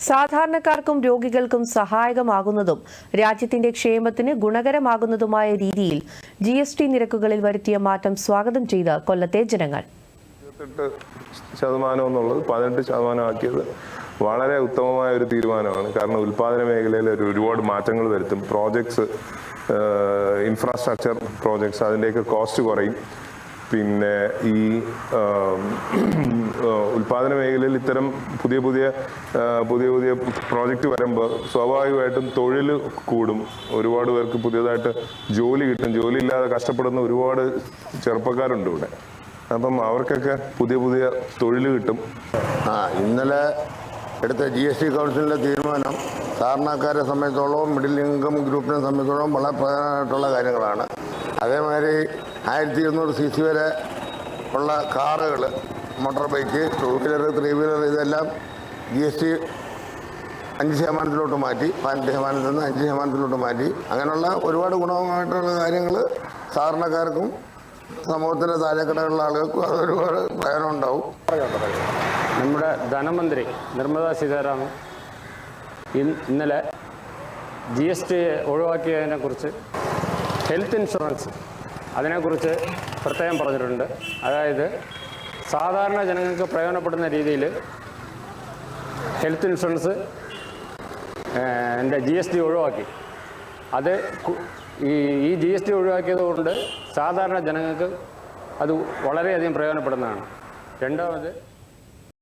സാധാരണക്കാർക്കും രോഗികൾക്കും സഹായകമാകുന്നതും രാജ്യത്തിന്റെ ക്ഷേമത്തിന് ഗുണകരമാകുന്നതുമായ രീതിയിൽ GST നിരക്കുകളിൽ വരുത്തിയ മാറ്റം സ്വാഗതം ചെയ്ത കൊല്ലത്തെ ജനങ്ങൾ 18% എന്നുള്ളത് 18% ആക്കിയത് വളരെ ഉത്തമമായ ഒരു തീരുമാനമാണ്. കാരണം ഉൽപാദന മേഖലയിൽ ഒരുപാട് മാറ്റങ്ങൾ വരുത്തും. പ്രോജക്ട്സ്, ഇൻഫ്രാസ്ട്രക്ചർ പ്രോജക്ട്സ്, അതിൻ്റെയൊക്കെ കോസ്റ്റ് കുറയും. പിന്നെ ഈ ഉൽപാദന മേഖലയിൽ ഇത്തരം പുതിയ പ്രോജക്റ്റ് വരുമ്പോൾ സ്വാഭാവികമായിട്ടും തൊഴിൽ കൂടും. ഒരുപാട് പേർക്ക് പുതിയതായിട്ട് ജോലി കിട്ടും. ജോലി ഇല്ലാതെ കഷ്ടപ്പെടുന്ന ഒരുപാട് ചെറുപ്പക്കാരുണ്ട് ഇവിടെ. അപ്പം അവർക്കൊക്കെ പുതിയ തൊഴിൽ കിട്ടും. ഇന്നലെ എടുത്ത GST കൗൺസിലിൻ്റെ തീരുമാനം സാധാരണക്കാരെ സംബന്ധിച്ചോളം മിഡിൽ ഇൻകം ഗ്രൂപ്പിനെ സംബന്ധിച്ചോളം വളരെ പ്രധാനമായിട്ടുള്ള കാര്യങ്ങളാണ്. അതേമാതിരി 1200 CC വരെ ഉള്ള കാറുകൾ, മോട്ടോർ ബൈക്ക്, 2 വീലർ, 3 വീലർ ഇതെല്ലാം GST 5% മാറ്റി, 15% നിന്ന് 5% മാറ്റി. അങ്ങനെയുള്ള ഒരുപാട് ഗുണമായിട്ടുള്ള കാര്യങ്ങൾ സാധാരണക്കാർക്കും സമൂഹത്തിൻ്റെ താഴെക്കിടയിലുള്ള ആളുകൾക്കും അത് ഒരുപാട് പ്രയോജനം ഉണ്ടാവും. നമ്മുടെ ധനമന്ത്രി നിർമ്മലാ സീതാരാമൻ ഇന്നലെ GST ഒഴിവാക്കിയതിനെക്കുറിച്ച്, ഹെൽത്ത് ഇൻഷുറൻസ് അതിനെക്കുറിച്ച് പ്രത്യേകം പറഞ്ഞിട്ടുണ്ട്. അതായത് സാധാരണ ജനങ്ങൾക്ക് പ്രയോജനപ്പെടുന്ന രീതിയിൽ ഹെൽത്ത് ഇൻഷുറൻസ് GST ഒഴിവാക്കി. അത് ഈ GST ഒഴിവാക്കിയത് കൊണ്ട് സാധാരണ ജനങ്ങൾക്ക് അത് വളരെയധികം പ്രയോജനപ്പെടുന്നതാണ്. രണ്ടാമത്